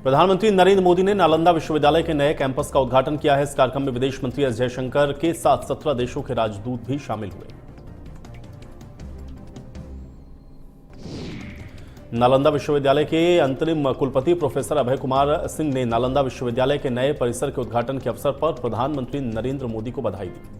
प्रधानमंत्री नरेंद्र मोदी ने नालंदा विश्वविद्यालय के नए कैंपस का उद्घाटन किया है। इस कार्यक्रम में विदेश मंत्री एस जयशंकर के साथ 17 देशों के राजदूत भी शामिल हुए। नालंदा विश्वविद्यालय के अंतरिम कुलपति प्रोफेसर अभय कुमार सिंह ने नालंदा विश्वविद्यालय के नए परिसर के उद्घाटन के अवसर पर प्रधानमंत्री नरेंद्र मोदी को बधाई दी।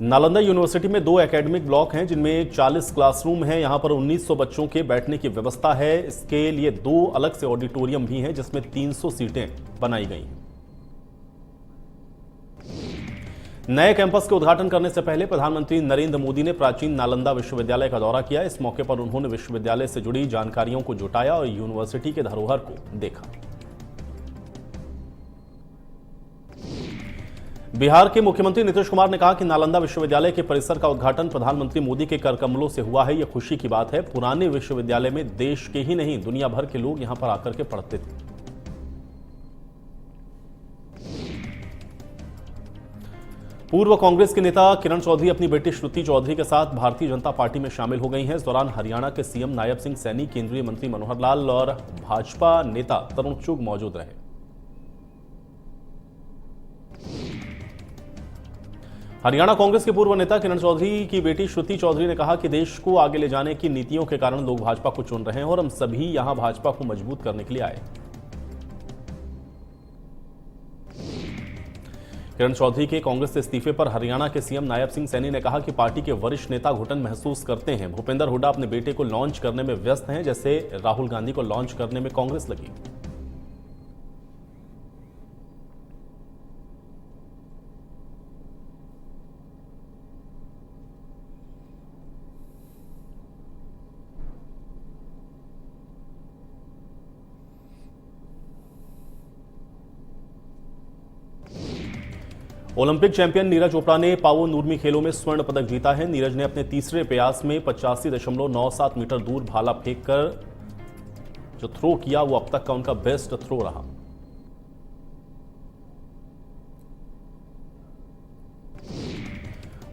नालंदा यूनिवर्सिटी में 2 एकेडमिक ब्लॉक हैं, जिनमें 40 क्लासरूम हैं। यहां पर 1900 बच्चों के बैठने की व्यवस्था है। इसके लिए 2 अलग से ऑडिटोरियम भी हैं, जिसमें 300 सीटें बनाई गई हैं। नए कैंपस के उद्घाटन करने से पहले प्रधानमंत्री नरेंद्र मोदी ने प्राचीन नालंदा विश्वविद्यालय का दौरा किया। इस मौके पर उन्होंने विश्वविद्यालय से जुड़ी जानकारियों को जुटाया और यूनिवर्सिटी के धरोहर को देखा। बिहार के मुख्यमंत्री नीतीश कुमार ने कहा कि नालंदा विश्वविद्यालय के परिसर का उद्घाटन प्रधानमंत्री मोदी के कर कमलों से हुआ है। यह खुशी की बात है। पुराने विश्वविद्यालय में देश के ही नहीं, दुनिया भर के लोग यहां पर आकर के पढ़ते थे। पूर्व कांग्रेस के नेता किरण चौधरी अपनी बेटी श्रुति चौधरी के साथ भारतीय जनता पार्टी में शामिल हो गई हैं। इस दौरान हरियाणा के सीएम नायब सिंह सैनी, केंद्रीय मंत्री मनोहर लाल और भाजपा नेता तरुण चुग मौजूद रहे। हरियाणा कांग्रेस के पूर्व नेता किरण चौधरी की बेटी श्रुति चौधरी ने कहा कि देश को आगे ले जाने की नीतियों के कारण लोग भाजपा को चुन रहे हैं और हम सभी यहां भाजपा को मजबूत करने के लिए आए। किरण चौधरी के कांग्रेस से इस्तीफे पर हरियाणा के सीएम नायब सिंह सैनी ने कहा कि पार्टी के वरिष्ठ नेता घुटन महसूस करते हैं। भूपेंद्र हुड्डा अपने बेटे को लॉन्च करने में व्यस्त हैं, जैसे राहुल गांधी को लॉन्च करने में कांग्रेस लगी। ओलंपिक चैंपियन नीरज चोपड़ा ने पावो नूरमी खेलों में स्वर्ण पदक जीता है। नीरज ने अपने तीसरे प्रयास में 85.97 मीटर दूर भाला फेंककर जो थ्रो किया, वो अब तक का उनका बेस्ट थ्रो रहा।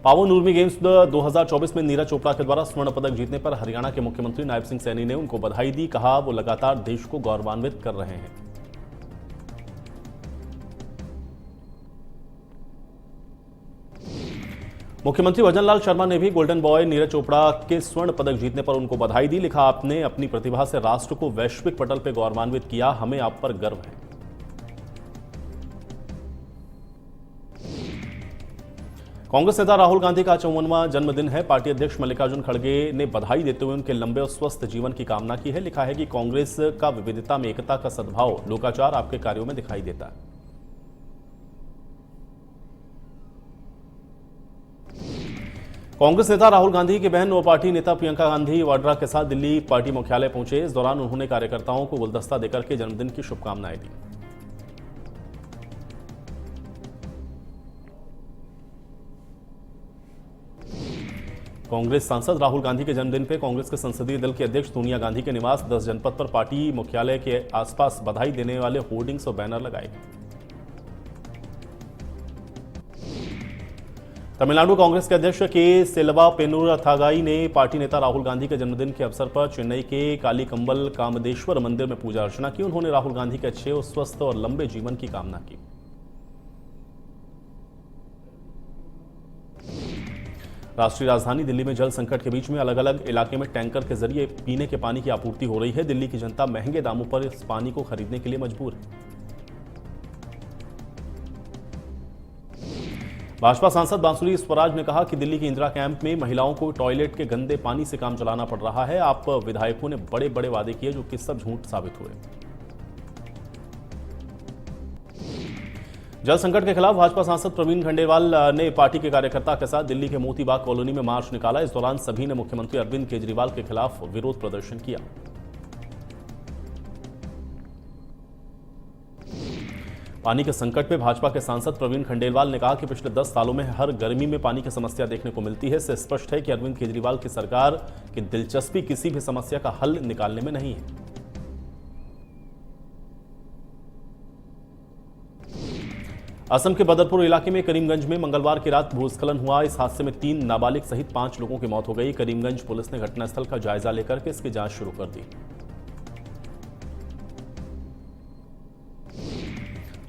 पावो नूरमी गेम्स 2024 में नीरज चोपड़ा के द्वारा स्वर्ण पदक जीतने पर हरियाणा के मुख्यमंत्री नायब सिंह सैनी ने उनको बधाई दी। कहा, वो लगातार देश को गौरवान्वित कर रहे हैं। मुख्यमंत्री भजनलाल शर्मा ने भी गोल्डन बॉय नीरज चोपड़ा के स्वर्ण पदक जीतने पर उनको बधाई दी। लिखा, आपने अपनी प्रतिभा से राष्ट्र को वैश्विक पटल पर गौरवान्वित किया, हमें आप पर गर्व है। कांग्रेस नेता राहुल गांधी का 54वां जन्मदिन है। पार्टी अध्यक्ष मल्लिकार्जुन खड़गे ने बधाई देते हुए उनके लंबे और स्वस्थ जीवन की कामना की है। लिखा है कि कांग्रेस का विविधता में एकता का सद्भाव लोकाचार आपके कार्यों में दिखाई देता है। कांग्रेस नेता राहुल गांधी की बहन और पार्टी नेता प्रियंका गांधी वाड्रा के साथ दिल्ली पार्टी मुख्यालय पहुंचे। इस दौरान उन्होंने कार्यकर्ताओं को गुलदस्ता देकर के जन्मदिन की शुभकामनाएं दी। कांग्रेस सांसद राहुल गांधी के जन्मदिन पर कांग्रेस के संसदीय दल के अध्यक्ष सोनिया गांधी के निवास 10 जनपद पर पार्टी मुख्यालय के आसपास बधाई देने वाले होर्डिंग्स और बैनर लगाए। तमिलनाडु कांग्रेस के अध्यक्ष के सेल्वा पेनुरथागाई ने पार्टी नेता राहुल गांधी के जन्मदिन के अवसर पर चेन्नई के कालीकंबल कामदेश्वर मंदिर में पूजा अर्चना की। उन्होंने राहुल गांधी के अच्छे और स्वस्थ और लंबे जीवन की कामना की। राष्ट्रीय राजधानी दिल्ली में जल संकट के बीच में अलग अलग इलाके में टैंकर के जरिए पीने के पानी की आपूर्ति हो रही है। दिल्ली की जनता महंगे दामों पर इस पानी को खरीदने के लिए मजबूर है। भाजपा सांसद बांसुरी स्वराज ने कहा कि दिल्ली के इंदिरा कैंप में महिलाओं को टॉयलेट के गंदे पानी से काम चलाना पड़ रहा है। आप विधायकों ने बड़े बड़े वादे किए, जो कि सब झूठ साबित हुए। जल संकट के खिलाफ भाजपा सांसद प्रवीण खंडेलवाल ने पार्टी के कार्यकर्ता के साथ दिल्ली के मोतीबाग कॉलोनी में मार्च निकाला। इस दौरान सभी ने मुख्यमंत्री अरविंद केजरीवाल के खिलाफ विरोध प्रदर्शन किया। पानी के संकट में भाजपा के सांसद प्रवीण खंडेलवाल ने कहा कि पिछले 10 सालों में हर गर्मी में पानी की समस्या देखने को मिलती है। इससे स्पष्ट है कि अरविंद केजरीवाल की सरकार की दिलचस्पी किसी भी समस्या का हल निकालने में नहीं है। असम के बदरपुर इलाके में करीमगंज में मंगलवार की रात भूस्खलन हुआ। इस हादसे में 3 नाबालिग सहित 5 लोगों की मौत हो गई। करीमगंज पुलिस ने घटनास्थल का जायजा लेकर के इसकी जांच शुरू कर दी।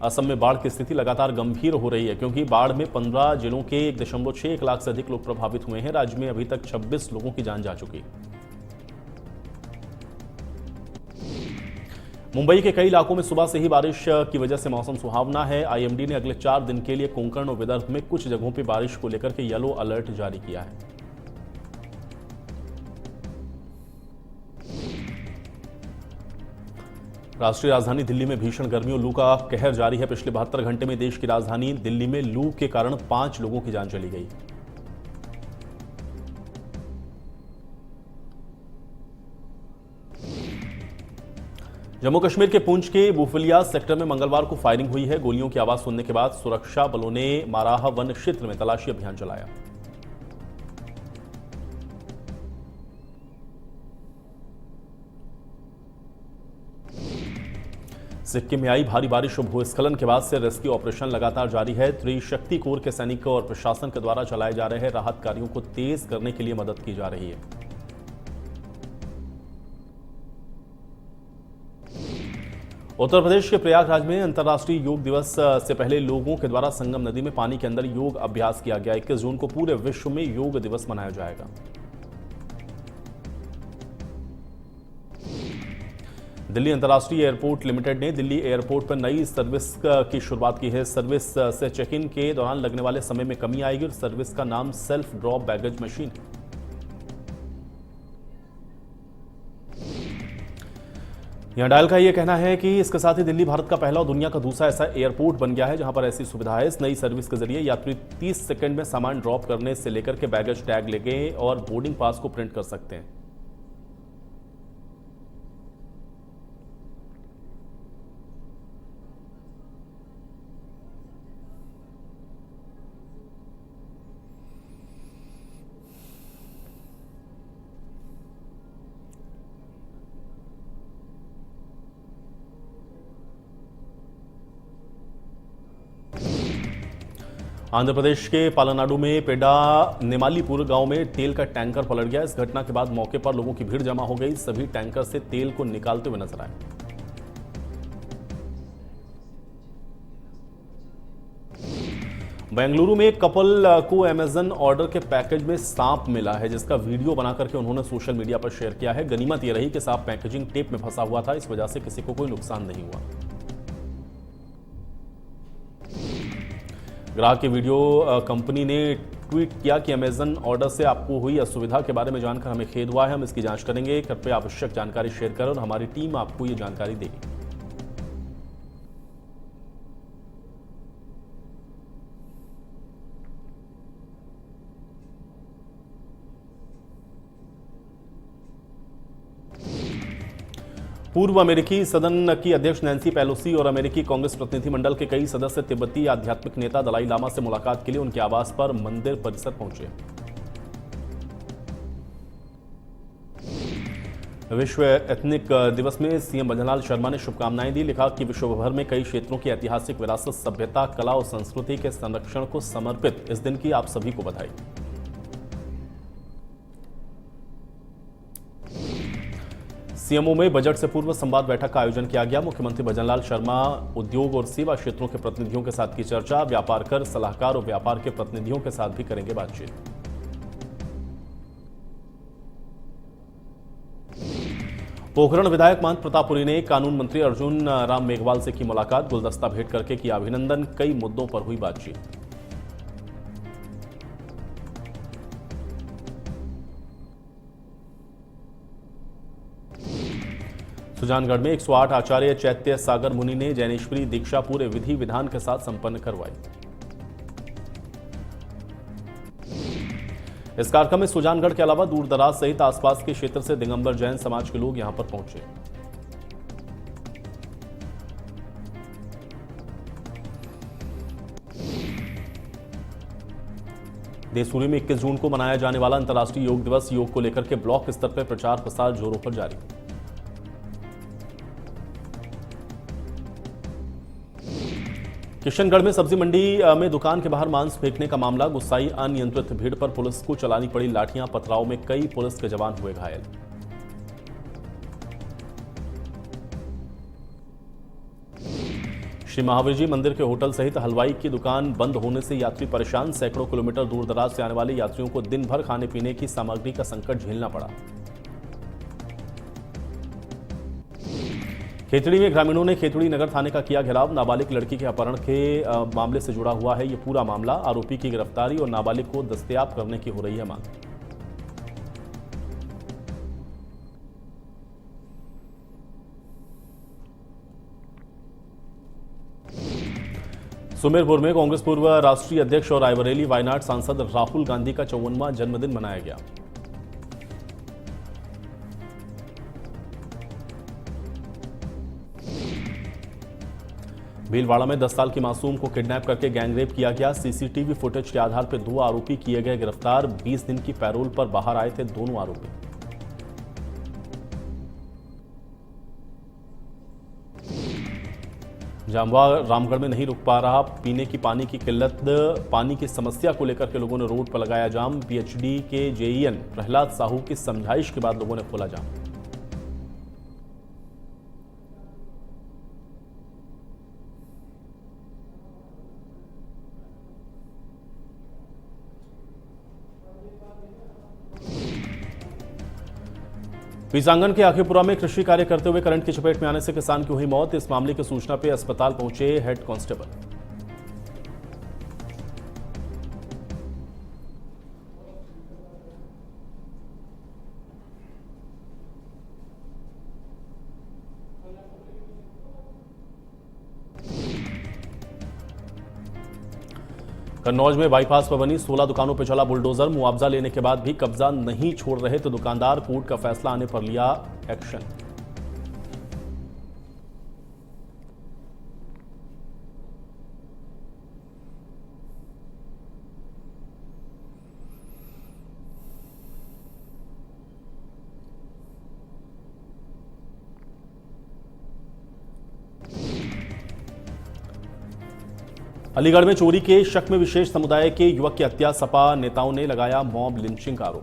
असम में बाढ़ की स्थिति लगातार गंभीर हो रही है, क्योंकि बाढ़ में 15 जिलों के 1.6 लाख से अधिक लोग प्रभावित हुए हैं। राज्य में अभी तक 26 लोगों की जान जा चुकी। मुंबई के कई इलाकों में सुबह से ही बारिश की वजह से मौसम सुहावना है। आईएमडी ने अगले 4 दिन के लिए कोंकण और विदर्भ में कुछ जगहों पर बारिश को लेकर के येलो अलर्ट जारी किया है। राष्ट्रीय राजधानी दिल्ली में भीषण गर्मी और लू का कहर जारी है। पिछले 72 घंटे में देश की राजधानी दिल्ली में लू के कारण 5 लोगों की जान चली गई। जम्मू कश्मीर के पुंछ के बुफलिया सेक्टर में मंगलवार को फायरिंग हुई है। गोलियों की आवाज सुनने के बाद सुरक्षा बलों ने माराहा वन क्षेत्र में तलाशी अभियान चलाया। सिक्किम में आई भारी बारिश और भूस्खलन के बाद से रेस्क्यू ऑपरेशन लगातार जारी है। त्रिशक्ति कोर के सैनिकों और प्रशासन के द्वारा चलाए जा रहे राहत कार्यों को तेज करने के लिए मदद की जा रही है। उत्तर प्रदेश के प्रयागराज में अंतर्राष्ट्रीय योग दिवस से पहले लोगों के द्वारा संगम नदी में पानी के अंदर योग अभ्यास किया गया। 21 जून को पूरे विश्व में योग दिवस मनाया जाएगा। दिल्ली अंतर्राष्ट्रीय एयरपोर्ट लिमिटेड ने दिल्ली एयरपोर्ट पर नई सर्विस की शुरुआत की है। सर्विस से चेक इन के दौरान लगने वाले समय में कमी आएगी और सर्विस का नाम सेल्फ ड्रॉप बैगेज मशीन है। यहां डायल का यह कहना है कि इसके साथ ही दिल्ली भारत का पहला और दुनिया का दूसरा ऐसा एयरपोर्ट बन गया है जहां पर ऐसी सुविधा है। इस नई सर्विस के जरिए यात्री 30 सेकंड में सामान ड्रॉप करने से लेकर के बैगेज टैग लेके और बोर्डिंग पास को प्रिंट कर सकते हैं। आंध्र प्रदेश के पालनाडु में पेडा नेमालीपुर गांव में तेल का टैंकर पलट गया। इस घटना के बाद मौके पर लोगों की भीड़ जमा हो गई। सभी टैंकर से तेल को निकालते हुए नजर आए। बेंगलुरु में एक कपल को अमेजन ऑर्डर के पैकेज में सांप मिला है, जिसका वीडियो बना करके उन्होंने सोशल मीडिया पर शेयर किया है। गनीमत यह रही कि सांप पैकेजिंग टेप में फंसा हुआ था। इस वजह से किसी को कोई नुकसान नहीं हुआ। ग्राहक की वीडियो कंपनी ने ट्वीट किया कि अमेजन ऑर्डर से आपको हुई असुविधा के बारे में जानकर हमें खेद हुआ है। हम इसकी जांच करेंगे। कृपया आवश्यक जानकारी शेयर करें और हमारी टीम आपको ये जानकारी देगी। पूर्व अमेरिकी सदन की अध्यक्ष नैन्सी पेलोसी और अमेरिकी कांग्रेस प्रतिनिधिमंडल के कई सदस्य तिब्बती आध्यात्मिक नेता दलाई लामा से मुलाकात के लिए उनके आवास पर मंदिर परिसर पहुंचे। विश्व एथनिक दिवस में सीएम भजनलाल शर्मा ने शुभकामनाएं दी। लिखा कि विश्व भर में कई क्षेत्रों की ऐतिहासिक विरासत, सभ्यता, कला और संस्कृति के संरक्षण को समर्पित इस दिन की आप सभी को बधाई। सीएमओ में बजट से पूर्व संवाद बैठक का आयोजन किया गया। मुख्यमंत्री भजनलाल शर्मा उद्योग और सेवा क्षेत्रों के प्रतिनिधियों के साथ की चर्चा। व्यापार कर सलाहकार और व्यापार के प्रतिनिधियों के साथ भी करेंगे बातचीत। पोखरण विधायक महंत प्रतापपुरी ने कानून मंत्री अर्जुन राम मेघवाल से की मुलाकात। गुलदस्ता भेंट करके किया अभिनंदन। कई मुद्दों पर हुई बातचीत। सुजानगढ़ में 108 आचार्य चैत्य सागर मुनि ने जैनेश्वरी दीक्षा पूरे विधि विधान के साथ संपन्न करवाई। इस कार्यक्रम में सुजानगढ़ के अलावा दूर दराज सहित आसपास के क्षेत्र से दिगंबर जैन समाज के लोग यहां पर पहुंचे। देसूरी में 21 जून को मनाया जाने वाला अंतर्राष्ट्रीय योग दिवस, योग को लेकर के ब्लॉक स्तर पर प्रचार प्रसार जोरों पर जारी। किशनगढ़ में सब्जी मंडी में दुकान के बाहर मांस फेंकने का मामला। गुस्साई अनियंत्रित भीड़ पर पुलिस को चलानी पड़ी लाठियां। पथराव में कई पुलिस के जवान हुए घायल। श्री महावीर जी मंदिर के होटल सहित हलवाई की दुकान बंद होने से यात्री परेशान। सैकड़ों किलोमीटर दूर दराज से आने वाले यात्रियों को दिन भर खाने पीने की सामग्री का संकट झेलना पड़ा। खेतड़ी में ग्रामीणों ने खेतड़ी नगर थाने का किया घेराव। नाबालिग लड़की के अपहरण के मामले से जुड़ा हुआ है ये पूरा मामला। आरोपी की गिरफ्तारी और नाबालिग को दस्तयाब करने की हो रही है मांग। सुमेरपुर में कांग्रेस पूर्व राष्ट्रीय अध्यक्ष और रायबरेली वायनाड सांसद राहुल गांधी का 54वां जन्मदिन मनाया गया। भीलवाड़ा में 10 साल की मासूम को किडनैप करके गैंगरेप किया गया। सीसीटीवी फुटेज के आधार पर 2 आरोपी किए गए गिरफ्तार। 20 दिन की पैरोल पर बाहर आए थे दोनों आरोपी। जामवा रामगढ़ में नहीं रुक पा रहा पीने की पानी की किल्लत। पानी की समस्या को लेकर के लोगों ने रोड पर लगाया जाम। पीएचडी के जेईएन प्रहलाद साहू की समझाइश के बाद लोगों ने खोला जाम। पीसांगन के आखीपुरा में कृषि कार्य करते हुए करंट की चपेट में आने से किसान की हुई मौत। इस मामले की सूचना पर अस्पताल पहुंचे हेड कांस्टेबल। कन्नौज में बाईपास पर बनी 16 दुकानों पर चला बुलडोजर। मुआवजा लेने के बाद भी कब्जा नहीं छोड़ रहे तो दुकानदार कोर्ट का फैसला आने पर लिया एक्शन। अलीगढ़ में चोरी के शक में विशेष समुदाय के युवक की हत्या। सपा नेताओं ने लगाया मॉब लिंचिंग का आरोप।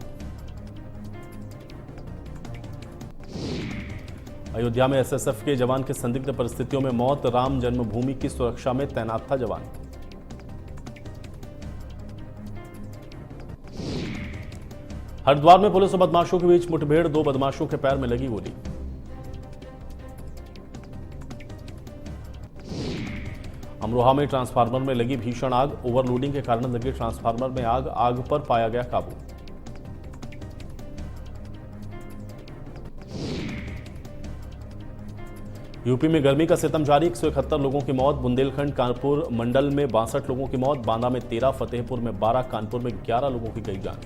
अयोध्या में एसएसएफ के जवान की संदिग्ध परिस्थितियों में मौत। राम जन्मभूमि की सुरक्षा में तैनात था जवान। हरिद्वार में पुलिस और बदमाशों के बीच मुठभेड़। 2 बदमाशों के पैर में लगी गोली। अमरोहा में ट्रांसफार्मर में लगी भीषण आग। ओवरलोडिंग के कारण लगी ट्रांसफार्मर में आग पर पाया गया काबू। यूपी में गर्मी का सितम जारी। 171 लोगों की मौत। बुंदेलखंड कानपुर मंडल में 62 लोगों की मौत। बांदा में 13, फतेहपुर में 12, कानपुर में 11 लोगों की गई जान।